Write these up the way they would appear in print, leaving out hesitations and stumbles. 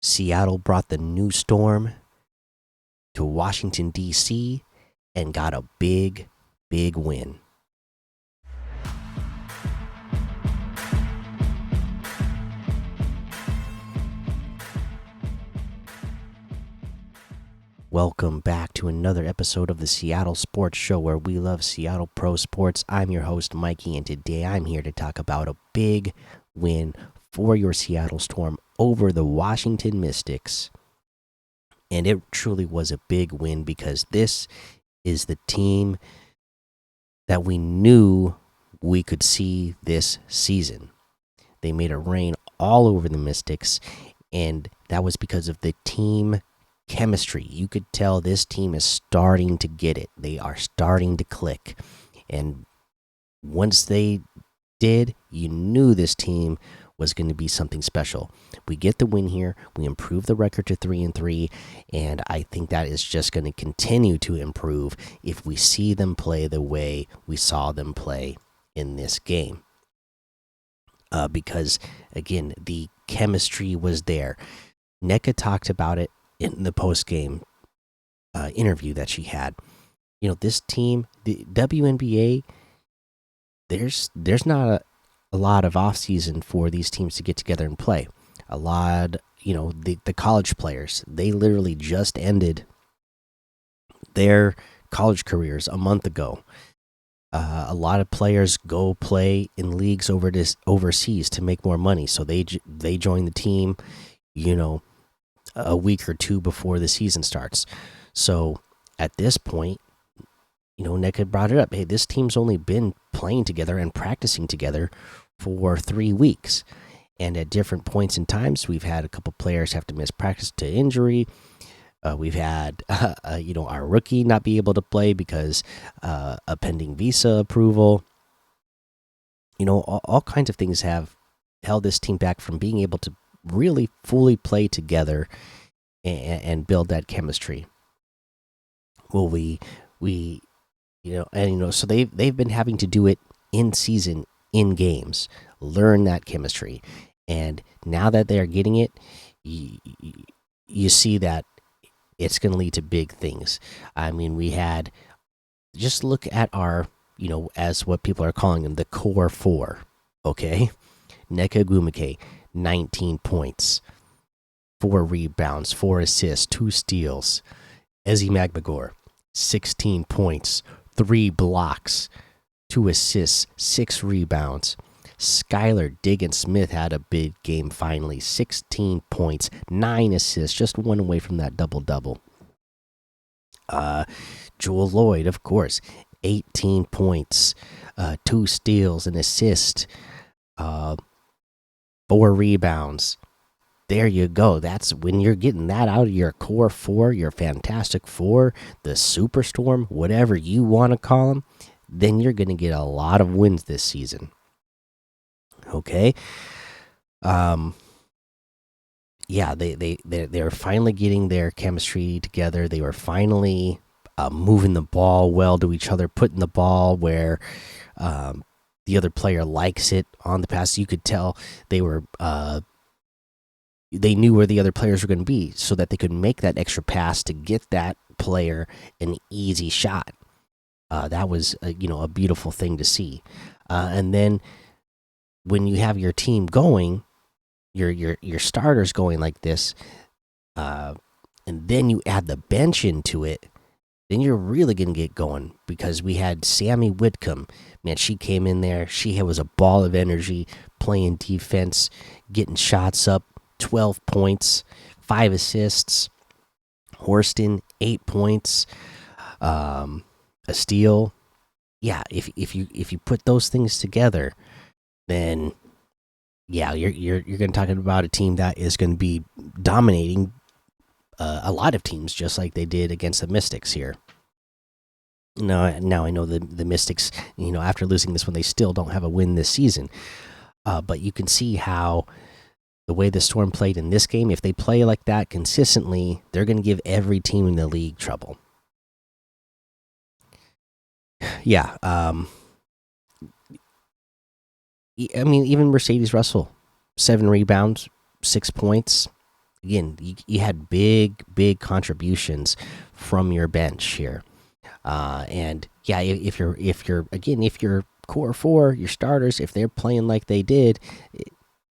Seattle brought the new storm to Washington, D.C., and got a big, big win. Welcome back to another episode of the Seattle Sports Show, where we love Seattle pro sports. I'm your host, Mikey, and today I'm here to talk about a big win for your Seattle Storm over the Washington Mystics. And it truly was a big win because this is the team that we knew we could see this season. They made it rain all over the Mystics, and that was because of the team chemistry. You could tell this team is starting to get it. They are starting to click. And once they did, you knew this team was going to be something special. We get the win here. We improve the record to 3-3, and I think that is just going to continue to improve if we see them play the way we saw them play in this game. Because again, the chemistry was there. NECA talked about it in the post-game interview that she had. You know, this team, the WNBA, there's not a lot of offseason for these teams to get together and play. A lot, you know, the college players, they literally just ended their college careers a month ago. A lot of players go play in leagues overseas to make more money, so they join the team, you know, a week or two before the season starts. So at this point, you know, NECA brought it up. Hey, this team's only been playing together and practicing together for 3 weeks. And at different points in times, we've had a couple players have to miss practice to injury. We've had, you know, our rookie not be able to play because a pending visa approval. You know, all kinds of things have held this team back from being able to really fully play together and build that chemistry. Well, we you know, and you know, so they've been having to do it in season, in games, learn that chemistry, and now that they are getting it, you see that it's going to lead to big things. I mean, we had, just look at our, you know, as what people are calling them, the core four. Okay, NECA Gumake, 19 points, 4 rebounds, 4 assists, 2 steals. Ezzy Magbagor, 16 points, 3 blocks, 2 assists, 6 rebounds. Skylar Diggins Smith had a big game finally, 16 points, 9 assists, just one away from that double-double. Jewel Lloyd, of course, 18 points, 2 steals, an assist, 4 rebounds. There you go. That's when you're getting that out of your core four, your fantastic four, the superstorm, whatever you want to call them, then you're going to get a lot of wins this season. Okay. Yeah, they're finally getting their chemistry together. They were finally moving the ball well to each other, putting the ball where the other player likes it on the pass. You could tell they were they knew where the other players were going to be, so that they could make that extra pass to get that player an easy shot. That was you know, a beautiful thing to see. And then when you have your team going, your starters going like this, and then you add the bench into it, then you're really gonna get going. Because we had Sammy Whitcomb, man, she came in there, she was a ball of energy, playing defense, getting shots up, 12 points, 5 assists. Horston, 8 points, a steal. Yeah, if you put those things together, then yeah, you're going to talking about a team that is going to be dominating a lot of teams, just like they did against the Mystics here. Now I know the Mystics, you know, after losing this one, they still don't have a win this season. But you can see how the way the Storm played in this game, if they play like that consistently, they're going to give every team in the league trouble. Yeah. I mean, even Mercedes Russell, 7 rebounds, 6 points. again, you had big contributions from your bench here. And yeah, if your core four, your starters, if they're playing like they did,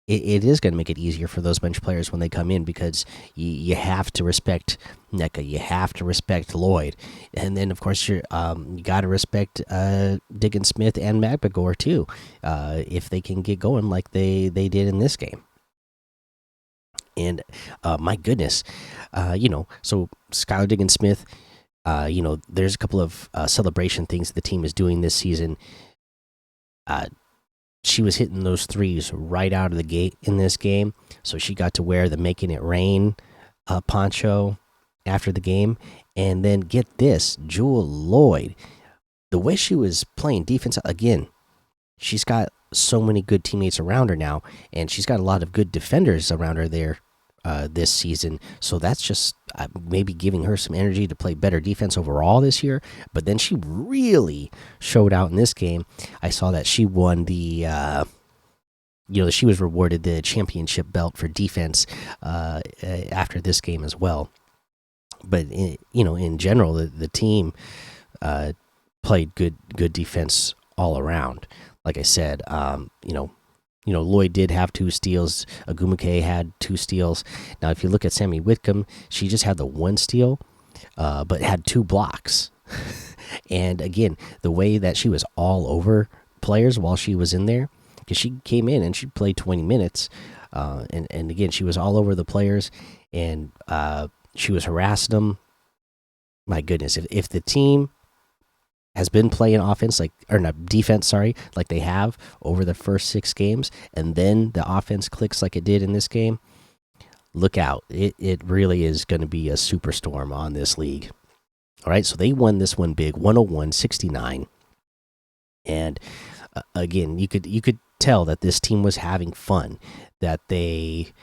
it is going to make it easier for those bench players when they come in, because you have to respect NECA, you have to respect Lloyd, and then of course you got to respect Diggin Smith and Magbagor too, if they can get going like they did in this game. And my goodness, so Skylar Diggin Smith, there's a couple of celebration things the team is doing this season. Uh, she was hitting those threes right out of the gate in this game, so she got to wear the "Making It Rain" poncho after the game. And then get this, Jewel Lloyd, the way she was playing defense again, she's got so many good teammates around her now, and she's got a lot of good defenders around her there this season. So that's just maybe giving her some energy to play better defense overall this year. But then she really showed out in this game. I saw that she won the. She was rewarded the championship belt for defense after this game as well. But in general, the team played good defense all around. Like I said, Lloyd did have 2 steals. Agumake had 2 steals. Now, if you look at Sammy Whitcomb, she just had the 1 steal, but had 2 blocks. And again, the way that she was all over players while she was in there, because she came in and she played 20 minutes, and again, she was all over the players, and she was harassing them. My goodness, if the team has been playing offense defense, sorry, like they have over the first 6 games, and then the offense clicks like it did in this game, look out. It really is going to be a superstorm on this league. All right, so they won this one big, 101-69. And again, you could tell that this team was having fun, that they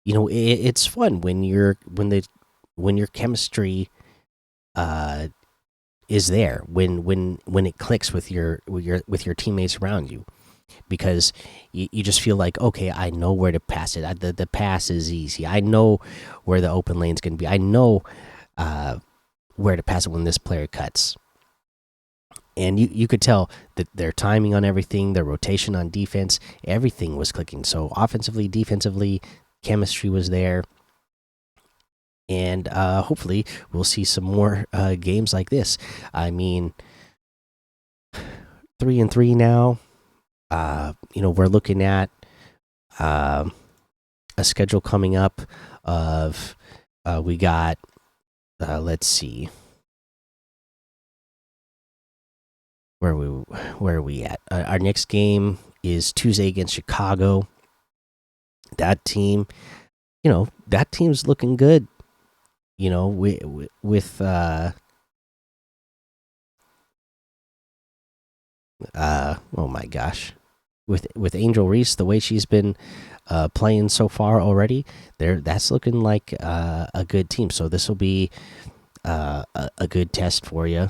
it's fun when your chemistry is there, when it clicks with your teammates around you, because you just feel like, okay, I know where to pass it. The pass is easy. I know where the open lane's going to be. I know where to pass it when this player cuts. And you could tell that their timing on everything, their rotation on defense, everything was clicking. So offensively, defensively, chemistry was there. And hopefully we'll see some more games like this. I mean, 3-3 now. We're looking at a schedule coming up of we got let's see, where are we at? Our next game is Tuesday against Chicago. That team's looking good. With oh my gosh, with Angel Reese, the way she's been playing so far already, that's looking like a good team. So this will be a good test for you.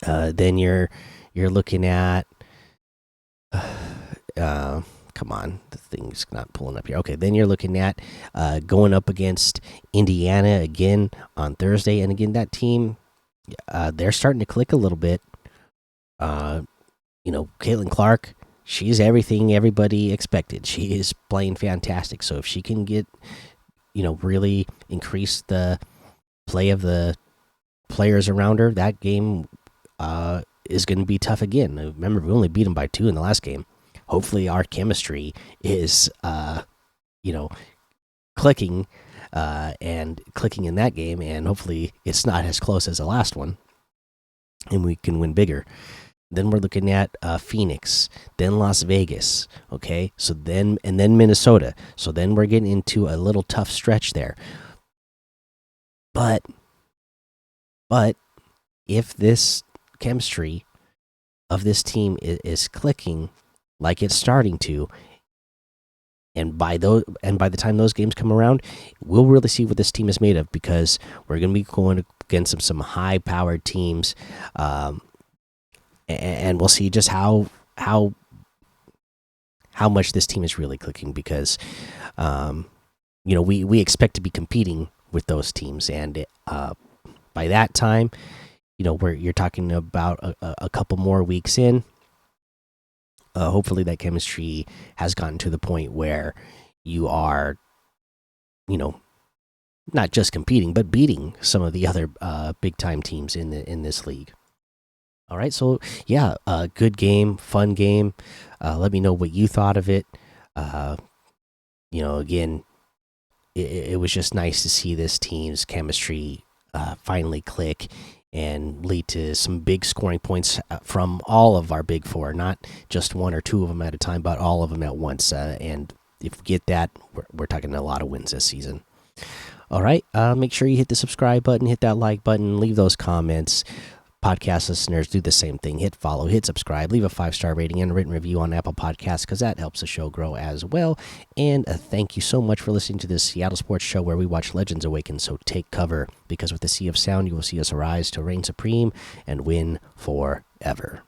Then you're looking at come on, the thing's not pulling up here. Okay, then you're looking at going up against Indiana again on Thursday, and again that team, they're starting to click a little bit. Caitlin Clark, she's everything everybody expected. She is playing fantastic. So if she can get, really increase the play of the players around her, that game is going to be tough again. Remember, we only beat them by 2 in the last game. Hopefully our chemistry is clicking and clicking in that game, and hopefully it's not as close as the last one and we can win bigger. Then we're looking at Phoenix, then Las Vegas. Okay, so then Minnesota. So then we're getting into a little tough stretch there. But if this chemistry of this team is clicking like it's starting to, and by the time those games come around, we'll really see what this team is made of, because we're going to be going against some high powered teams, and we'll see just how much this team is really clicking, because we expect to be competing with those teams, and by that time, where you're talking about a couple more weeks in. Hopefully, that chemistry has gotten to the point where you are, you know, not just competing but beating some of the other big time teams in this league. All right, so yeah, good game, fun game. Let me know what you thought of it. Again, it was just nice to see this team's chemistry finally click and lead to some big scoring points from all of our big four, not just one or two of them at a time, but all of them at once. And if we get that, we're talking a lot of wins this season. All right, make sure you hit the subscribe button, hit that like button, leave those comments. Podcast listeners, do the same thing. Hit follow, hit subscribe, leave a 5-star rating and a written review on Apple Podcasts because that helps the show grow as well. And thank you so much for listening to this Seattle Sports Show where we watch legends awaken. So take cover, because with the sea of sound, you will see us arise to reign supreme and win forever.